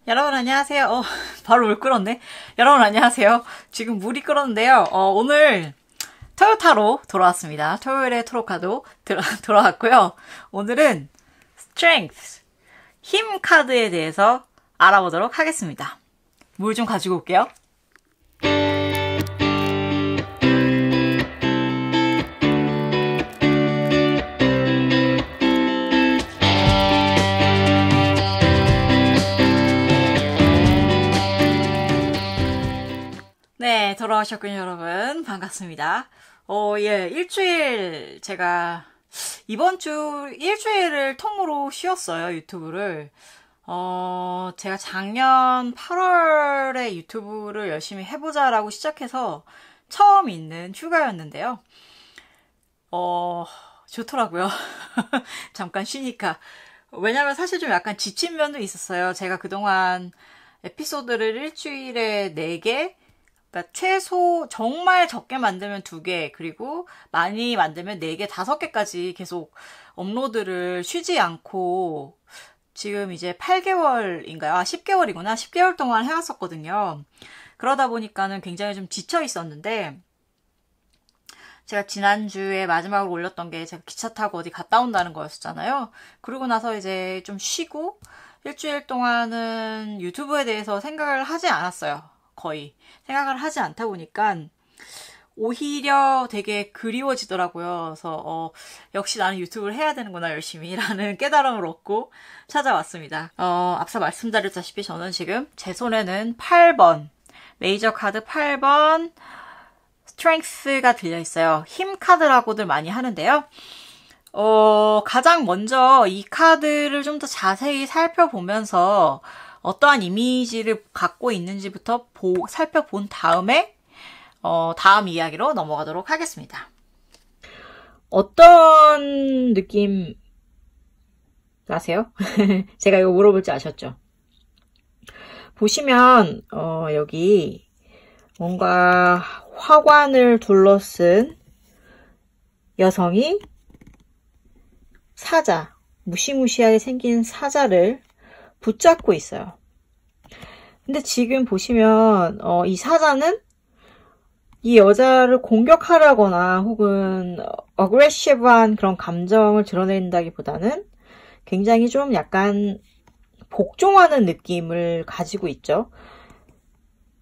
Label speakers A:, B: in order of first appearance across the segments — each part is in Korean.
A: 여러분 안녕하세요. 바로 물 끓었네. 여러분 안녕하세요. 지금 물이 끓었는데요. 오늘 토요타로 돌아왔습니다. 토요일에 토로카도 돌아왔고요. 오늘은 Strength, 힘 카드에 대해서 알아보도록 하겠습니다. 물 좀 가지고 올게요. 네, 돌아오셨군요, 여러분. 반갑습니다. 일주일, 제가, 이번 주 일주일을 통으로 쉬었어요, 유튜브를. 제가 작년 8월에 유튜브를 열심히 해보자라고 시작해서 처음 있는 휴가였는데요. 좋더라고요. 잠깐 쉬니까. 왜냐면 사실 좀 약간 지친 면도 있었어요. 제가 그동안 에피소드를 일주일에 4개, 그러니까 최소 정말 적게 만들면 2개, 그리고 많이 만들면 4개, 5개까지 계속 업로드를 쉬지 않고 지금 이제 8개월인가요? 10개월이구나. 10개월 동안 해왔었거든요. 그러다 보니까는 굉장히 좀 지쳐 있었는데 제가 지난주에 마지막으로 올렸던 게 제가 기차 타고 어디 갔다 온다는 거였잖아요. 그러고 나서 이제 좀 쉬고 일주일 동안은 유튜브에 대해서 생각을 하지 않았어요. 거의 생각을 하지 않다 보니까 오히려 되게 그리워지더라고요. 그래서 역시 나는 유튜브를 해야 되는구나 열심히 라는 깨달음을 얻고 찾아왔습니다. 앞서 말씀드렸다시피 저는 지금 제 손에는 8번 메이저 카드 8번 스트렝스가 들려있어요. 힘 카드라고들 많이 하는데요. 가장 먼저 이 카드를 좀 더 자세히 살펴보면서 어떠한 이미지를 갖고 있는지부터 살펴본 다음에 다음 이야기로 넘어가도록 하겠습니다. 어떤 느낌 나세요? 제가 이거 물어볼지 아셨죠? 보시면 여기 뭔가 화관을 둘러쓴 여성이 사자, 무시무시하게 생긴 사자를 붙잡고 있어요. 근데 지금 보시면 이 사자는 이 여자를 공격하려거나 혹은 어그레시브한 그런 감정을 드러낸다기보다는 굉장히 좀 약간 복종하는 느낌을 가지고 있죠.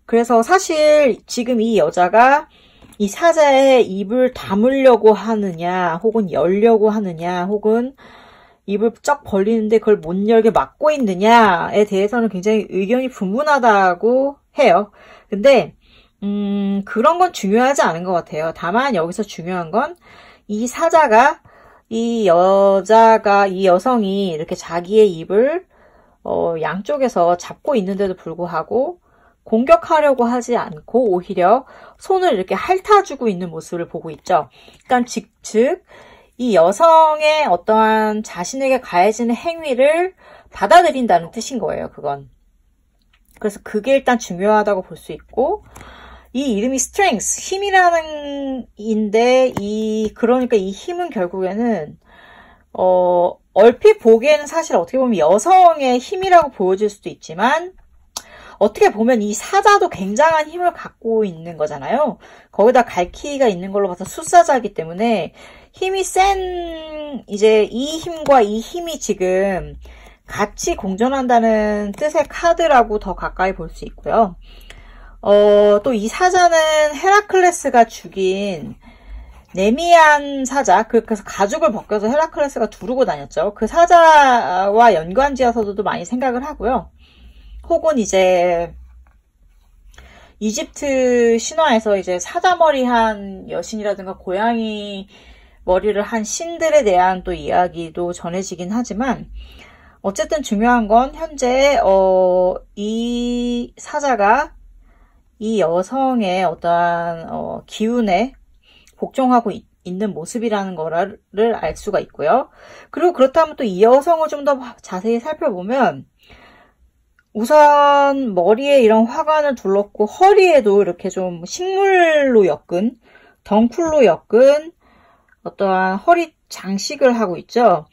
A: 그래서 사실 지금 이 여자가 이 사자의 입을 다물려고 하느냐 혹은 열려고 하느냐 혹은 입을 쩍 벌리는데 그걸 못 열게 막고 있느냐에 대해서는 굉장히 의견이 분분하다고 해요. 근데 그런 건 중요하지 않은 것 같아요. 다만 여기서 중요한 건 이 사자가 이 여성이 이렇게 자기의 입을 양쪽에서 잡고 있는데도 불구하고 공격하려고 하지 않고 오히려 손을 이렇게 핥아주고 있는 모습을 보고 있죠. 그러니까 즉 이 여성의 어떠한 자신에게 가해지는 행위를 받아들인다는 뜻인 거예요, 그건. 그래서 그게 일단 중요하다고 볼 수 있고, 이 이름이 strength, 힘이라는 인데, 그러니까 이 힘은 결국에는, 얼핏 보기에는 사실 어떻게 보면 여성의 힘이라고 보여질 수도 있지만, 어떻게 보면 이 사자도 굉장한 힘을 갖고 있는 거잖아요. 거기다 갈퀴가 있는 걸로 봐서 숫사자이기 때문에 힘이 센 이제 이 힘과 이 힘이 지금 같이 공존한다는 뜻의 카드라고 더 가까이 볼 수 있고요. 또 이 사자는 헤라클레스가 죽인 네미안 사자, 그래서 가죽을 벗겨서 헤라클레스가 두르고 다녔죠. 그 사자와 연관지어서도 많이 생각을 하고요. 혹은 이제 이집트 신화에서 이제 사자머리 한 여신이라든가 고양이 머리를 한 신들에 대한 또 이야기도 전해지긴 하지만 어쨌든 중요한 건 현재 이 사자가 이 여성의 어떠한 기운에 복종하고 있는 모습이라는 거를 알 수가 있고요. 그리고 그렇다면 또 이 여성을 좀 더 자세히 살펴보면 우선 머리에 이런 화관을 둘렀고 허리에도 이렇게 좀 식물로 엮은 덩쿨로 엮은 어떠한 허리 장식을 하고 있죠.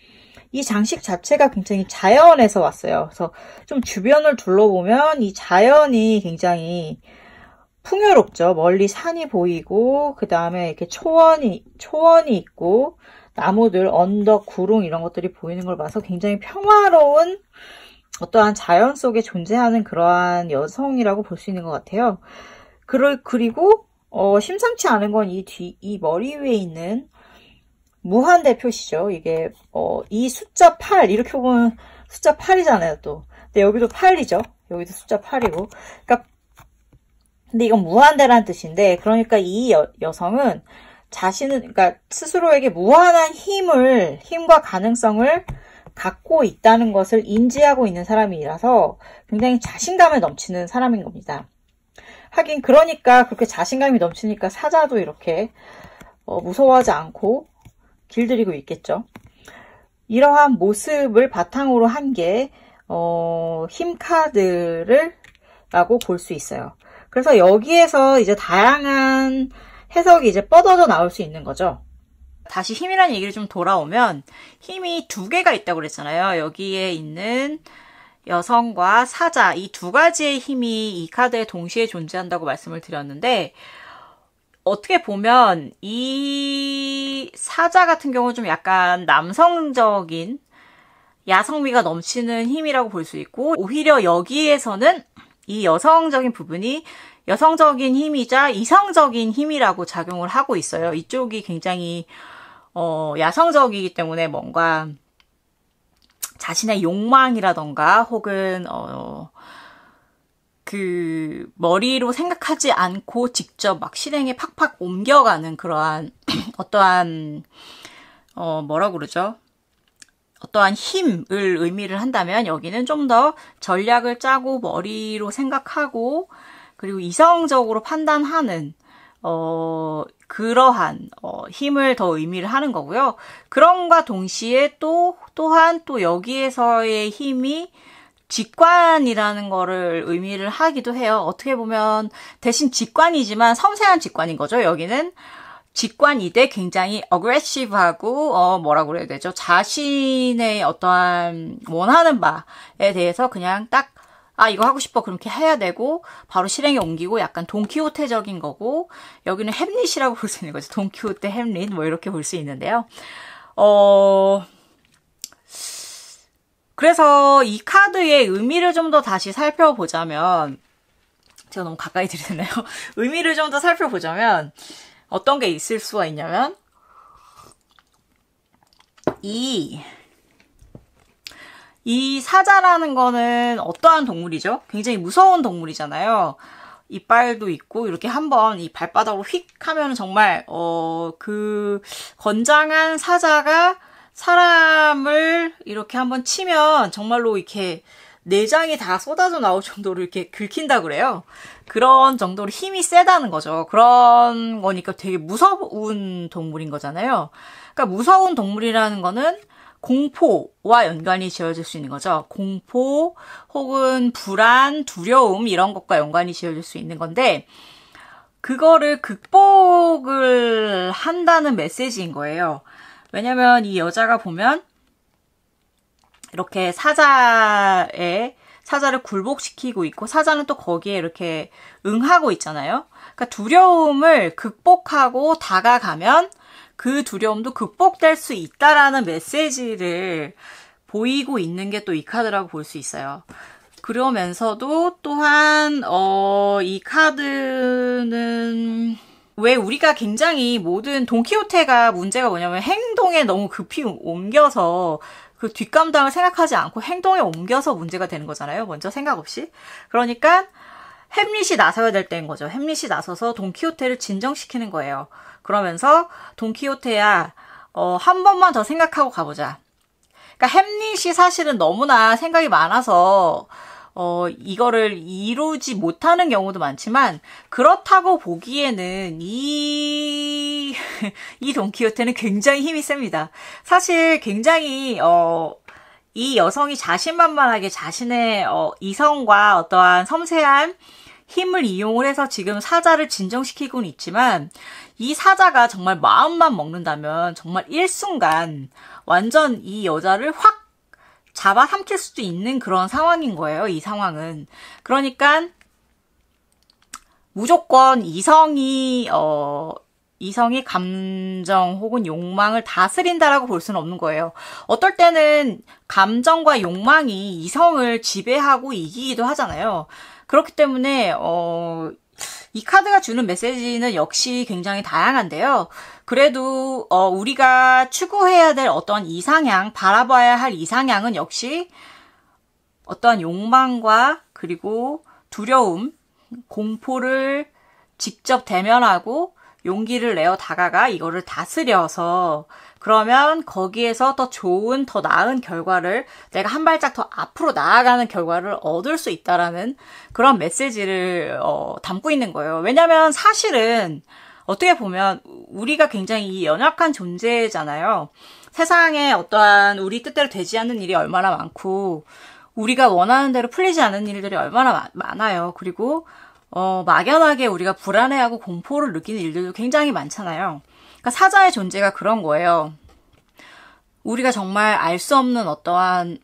A: 이 장식 자체가 굉장히 자연에서 왔어요. 그래서 좀 주변을 둘러보면 이 자연이 굉장히 풍요롭죠. 멀리 산이 보이고, 그 다음에 이렇게 초원이 있고, 나무들, 언덕, 구릉 이런 것들이 보이는 걸 봐서 굉장히 평화로운 어떠한 자연 속에 존재하는 그러한 여성이라고 볼 수 있는 것 같아요. 그리고 심상치 않은 건 이 머리 위에 있는 무한대 표시죠. 이게 이 숫자 8 이렇게 보면 숫자 8이잖아요. 또 근데 여기도 8이죠. 여기도 숫자 8이고. 그러니까 근데 이건 무한대라는 뜻인데, 그러니까 이 여성은 그러니까 스스로에게 무한한 힘과 가능성을 갖고 있다는 것을 인지하고 있는 사람이라서 굉장히 자신감에 넘치는 사람인 겁니다. 하긴 그러니까 그렇게 자신감이 넘치니까 사자도 이렇게 무서워하지 않고 길들이고 있겠죠. 이러한 모습을 바탕으로 한 게 힘 카드를 라고 볼 수 있어요. 그래서 여기에서 이제 다양한 해석이 이제 뻗어져 나올 수 있는 거죠. 다시 힘이라는 얘기를 좀 돌아오면 힘이 두 개가 있다고 그랬잖아요. 여기에 있는 여성과 사자, 이 두 가지의 힘이 이 카드에 동시에 존재한다고 말씀을 드렸는데, 어떻게 보면 이 사자 같은 경우는 좀 약간 남성적인 야성미가 넘치는 힘이라고 볼 수 있고, 오히려 여기에서는 이 여성적인 부분이 여성적인 힘이자 이성적인 힘이라고 작용을 하고 있어요. 이쪽이 굉장히 야성적이기 때문에 뭔가 자신의 욕망이라던가 혹은 그 머리로 생각하지 않고 직접 막 실행에 팍팍 옮겨가는 그러한 어떠한 뭐라고 그러죠? 어떠한 힘을 의미를 한다면 여기는 좀 더 전략을 짜고 머리로 생각하고 그리고 이성적으로 판단하는 그러한 힘을 더 의미를 하는 거고요. 그럼과 동시에 또한 여기에서의 힘이 직관이라는 거를 의미를 하기도 해요. 어떻게 보면 대신 직관이지만 섬세한 직관인 거죠. 여기는 직관이되 굉장히 어그레시브하고 뭐라고 그래야 되죠? 자신의 어떠한 원하는 바에 대해서 그냥 딱 이거 하고 싶어 그렇게 해야 되고 바로 실행에 옮기고 약간 돈키호테적인 거고, 여기는 햄릿이라고 볼 수 있는 거죠. 돈키호테 햄릿 뭐 이렇게 볼 수 있는데요. 그래서 이 카드의 의미를 좀 더 다시 살펴보자면, 제가 너무 가까이 들이대네요. 의미를 좀 더 살펴보자면 어떤 게 있을 수가 있냐면, 이 사자라는 거는 어떠한 동물이죠? 굉장히 무서운 동물이잖아요. 이빨도 있고 이렇게 한번 이 발바닥으로 휙 하면 정말 그 건장한 사자가 사람을 이렇게 한번 치면 정말로 이렇게 내장이 다 쏟아져 나올 정도로 이렇게 긁힌다 그래요. 그런 정도로 힘이 세다는 거죠. 그런 거니까 되게 무서운 동물인 거잖아요. 그러니까 무서운 동물이라는 거는 공포와 연관이 지어질 수 있는 거죠. 공포 혹은 불안, 두려움 이런 것과 연관이 지어질 수 있는 건데, 그거를 극복을 한다는 메시지인 거예요. 왜냐면 이 여자가 보면 이렇게 사자를 굴복시키고 있고 사자는 또 거기에 이렇게 응하고 있잖아요. 그러니까 두려움을 극복하고 다가가면 그 두려움도 극복될 수 있다라는 메시지를 보이고 있는 게 또 이 카드라고 볼 수 있어요. 그러면서도 또한 이 카드는 왜 우리가 굉장히 모든 돈키호테가 문제가 뭐냐면 행동에 너무 급히 옮겨서 그 뒷감당을 생각하지 않고 행동에 옮겨서 문제가 되는 거잖아요. 먼저 생각 없이. 그러니까 햄릿이 나서야 될 때인 거죠. 햄릿이 나서서 돈키호테를 진정시키는 거예요. 그러면서 돈키호테야 한 번만 더 생각하고 가보자. 그러니까 햄릿이 사실은 너무나 생각이 많아서 이거를 이루지 못하는 경우도 많지만, 그렇다고 보기에는 이 돈키호테는 굉장히 힘이 셉니다. 사실 굉장히 이 여성이 자신만만하게 자신의 이성과 어떠한 섬세한 힘을 이용을 해서 지금 사자를 진정시키고는 있지만, 이 사자가 정말 마음만 먹는다면 정말 일순간 완전 이 여자를 확 잡아삼킬 수도 있는 그런 상황인 거예요. 이 상황은. 그러니까 무조건 이성이 감정 혹은 욕망을 다스린다라고 볼 수는 없는 거예요. 어떨 때는 감정과 욕망이 이성을 지배하고 이기기도 하잖아요. 그렇기 때문에 이 카드가 주는 메시지는 역시 굉장히 다양한데요. 그래도 우리가 추구해야 될 어떤 이상향, 바라봐야 할 이상향은 역시 어떠한 욕망과 그리고 두려움, 공포를 직접 대면하고 용기를 내어 다가가 이거를 다스려서 그러면 거기에서 더 좋은, 더 나은 결과를 내가 한 발짝 더 앞으로 나아가는 결과를 얻을 수 있다라는 그런 메시지를 담고 있는 거예요. 왜냐하면 사실은 어떻게 보면 우리가 굉장히 연약한 존재잖아요. 세상에 어떠한 우리 뜻대로 되지 않는 일이 얼마나 많고 우리가 원하는 대로 풀리지 않는 일들이 얼마나 많아요. 그리고 막연하게 우리가 불안해하고 공포를 느끼는 일들도 굉장히 많잖아요. 그러니까 사자의 존재가 그런 거예요. 우리가 정말 알 수 없는 어떠한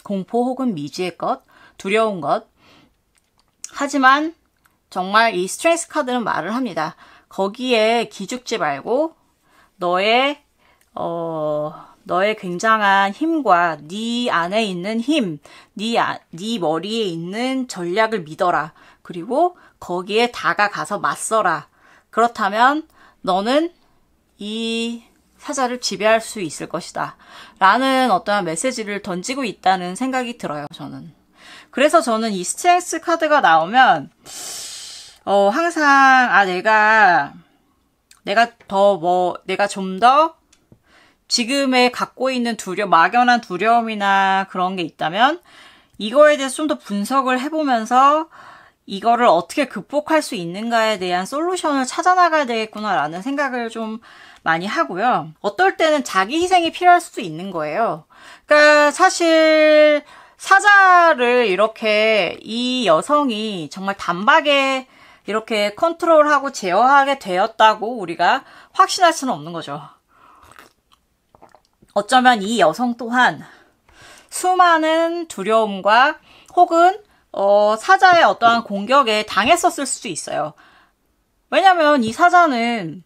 A: 공포 혹은 미지의 것, 두려운 것. 하지만 정말 이 스트렝스 카드는 말을 합니다. 거기에 기죽지 말고 너의 굉장한 힘과 네 안에 있는 힘, 네 머리에 있는 전략을 믿어라. 그리고 거기에 다가가서 맞서라. 그렇다면 너는 이 사자를 지배할 수 있을 것이다. 라는 어떠한 메시지를 던지고 있다는 생각이 들어요, 저는. 그래서 저는 이 스트렝스 카드가 나오면 항상 내가 좀 더 지금에 갖고 있는 막연한 두려움이나 그런 게 있다면 이거에 대해서 좀 더 분석을 해보면서 이거를 어떻게 극복할 수 있는가에 대한 솔루션을 찾아나가야 되겠구나라는 생각을 좀 많이 하고요. 어떨 때는 자기 희생이 필요할 수도 있는 거예요. 그러니까 사실 사자를 이렇게 이 여성이 정말 단박에 이렇게 컨트롤하고 제어하게 되었다고 우리가 확신할 수는 없는 거죠. 어쩌면 이 여성 또한 수많은 두려움과 혹은 사자의 어떠한 공격에 당했었을 수도 있어요. 왜냐면 이 사자는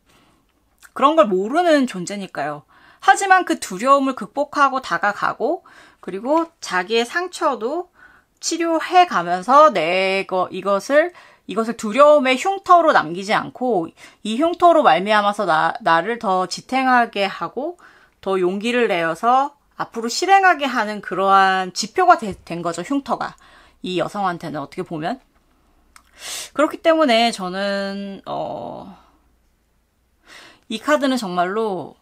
A: 그런 걸 모르는 존재니까요. 하지만 그 두려움을 극복하고 다가가고 그리고 자기의 상처도 치료해 가면서 이것을 두려움의 흉터로 남기지 않고 이 흉터로 말미암아서 나를 더 지탱하게 하고 더 용기를 내어서 앞으로 실행하게 하는 그러한 지표가 된 거죠, 흉터가. 이 여성한테는 어떻게 보면. 그렇기 때문에 저는 이 카드는 정말로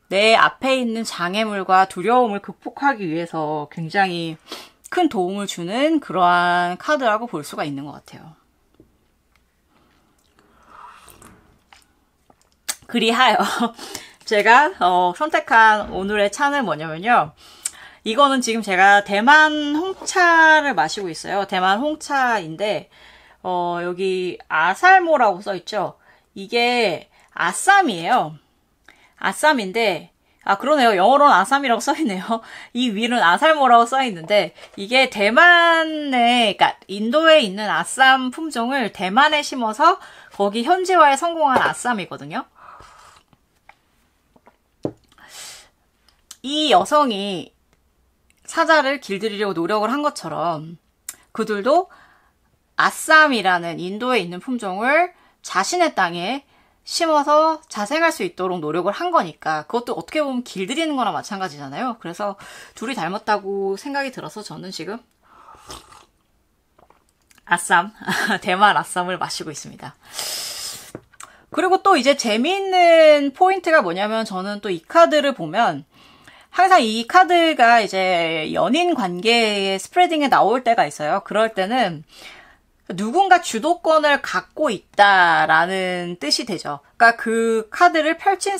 A: 내 앞에 있는 장애물과 두려움을 극복하기 위해서 굉장히 큰 도움을 주는 그러한 카드라고 볼 수가 있는 것 같아요. 그리하여 제가 선택한 오늘의 차는 뭐냐면요. 이거는 지금 제가 대만 홍차를 마시고 있어요. 대만 홍차인데 여기 아살모라고 써있죠. 이게 아쌈이에요. 아쌈인데 그러네요. 영어로는 아쌈이라고 써있네요. 이 위는 아살모라고 써있는데 이게 대만에 그러니까 인도에 있는 아쌈 품종을 대만에 심어서 거기 현지화에 성공한 아쌈이거든요. 이 여성이 사자를 길들이려고 노력을 한 것처럼 그들도 아쌈이라는 인도에 있는 품종을 자신의 땅에 심어서 자생할 수 있도록 노력을 한 거니까 그것도 어떻게 보면 길들이는 거나 마찬가지잖아요. 그래서 둘이 닮았다고 생각이 들어서 저는 지금 아쌈, 대만 아쌈을 마시고 있습니다. 그리고 또 이제 재미있는 포인트가 뭐냐면 저는 또 이 카드를 보면 항상 이 카드가 이제 연인 관계의 스프레딩에 나올 때가 있어요. 그럴 때는 누군가 주도권을 갖고 있다라는 뜻이 되죠. 그러니까 그 카드를 펼친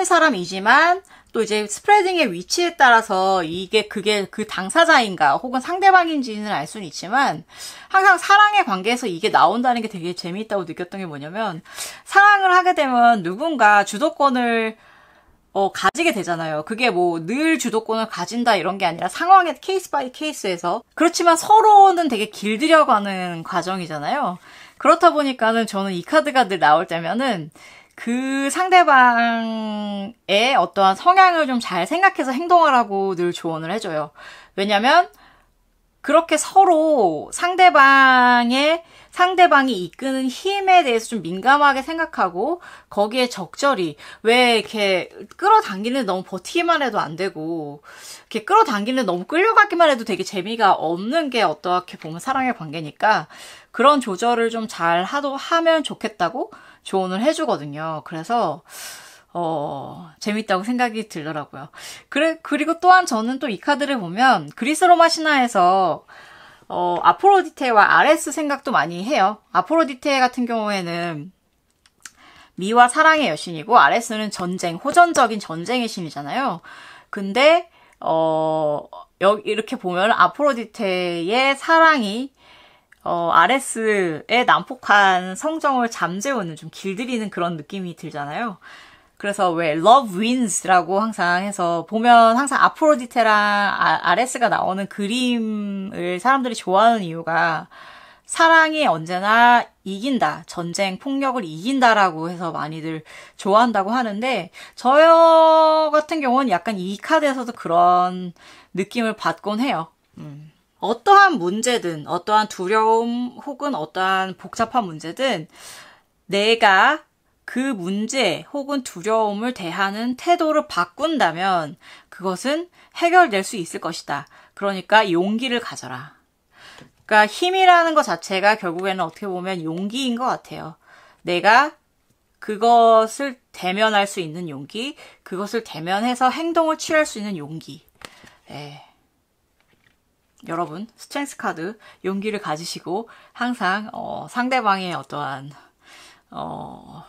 A: 사람이지만 또 이제 스프레딩의 위치에 따라서 그게 그 당사자인가 혹은 상대방인지는 알 수는 있지만 항상 사랑의 관계에서 이게 나온다는 게 되게 재미있다고 느꼈던 게 뭐냐면 사랑을 하게 되면 누군가 주도권을
B: 가지게 되잖아요. 그게 뭐 늘 주도권을 가진다 이런 게 아니라 상황에 케이스 바이 케이스에서. 그렇지만 서로는 되게 길들여가는 과정이잖아요. 그렇다 보니까는 저는 이 카드가 늘 나올 때면은 그 상대방의 어떠한 성향을 좀 잘 생각해서 행동하라고 늘 조언을 해줘요. 왜냐면 그렇게 서로 상대방이 이끄는 힘에 대해서 좀 민감하게 생각하고 거기에 적절히, 왜 이렇게 끌어당기는 너무 버티기만 해도 안 되고 이렇게 끌어당기는 너무 끌려가기만 해도 되게 재미가 없는 게 어떻게 보면 사랑의 관계니까 그런 조절을 좀 잘 하면 좋겠다고 조언을 해주거든요. 그래서 재밌다고 생각이 들더라고요. 그리고 또한 저는 또 이 카드를 보면 그리스 로마 신화에서 아프로디테와 아레스 생각도 많이 해요. 아프로디테 같은 경우에는 미와 사랑의 여신이고 아레스는 전쟁, 호전적인 전쟁의 신이잖아요. 근데 여기 이렇게 보면 아프로디테의 사랑이 아레스의 난폭한 성정을 잠재우는, 좀 길들이는 그런 느낌이 들잖아요. 그래서 왜 Love Wins라고 항상 해서 보면 항상 아프로디테랑 아레스가 나오는 그림을 사람들이 좋아하는 이유가 사랑이 언제나 이긴다, 전쟁, 폭력을 이긴다라고 해서 많이들 좋아한다고 하는데 저 같은 경우는 약간 이 카드에서도 그런 느낌을 받곤 해요. 어떠한 문제든, 어떠한 두려움 혹은 어떠한 복잡한 문제든 내가 그 문제 혹은 두려움을 대하는 태도를 바꾼다면 그것은 해결될 수 있을 것이다. 그러니까 용기를 가져라. 그러니까 힘이라는 것 자체가 결국에는 어떻게 보면 용기인 것 같아요. 내가 그것을 대면할 수 있는 용기, 그것을 대면해서 행동을 취할 수 있는 용기. 여러분, 스트렝스 카드 용기를 가지시고 항상 상대방의 어떠한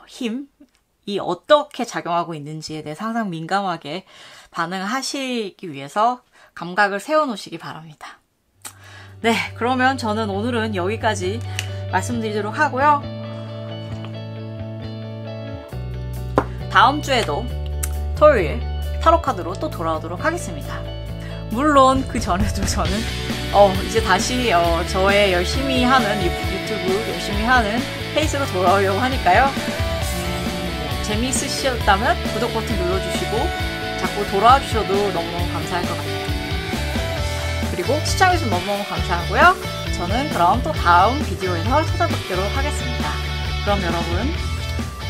B: 힘이 어떻게 작용하고 있는지에 대해서 항상 민감하게 반응하시기 위해서 감각을 세워놓으시기 바랍니다. 네, 그러면 저는 오늘은 여기까지 말씀드리도록 하고요. 다음 주에도 토요일 타로 카드로 또 돌아오도록 하겠습니다. 물론 그 전에도 저는 이제 다시 저의 열심히 하는 유튜브 열심히 하는 페이스로 돌아오려고 하니까요. 재미있으셨다면 구독 버튼 눌러주시고 자꾸 돌아와 주셔도 너무너무 감사할 것 같아요. 그리고 시청해주셔서 너무너무 감사하고요. 저는 그럼 또 다음 비디오에서 찾아뵙도록 하겠습니다. 그럼 여러분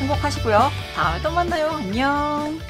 B: 행복하시고요. 다음에 또 만나요. 안녕.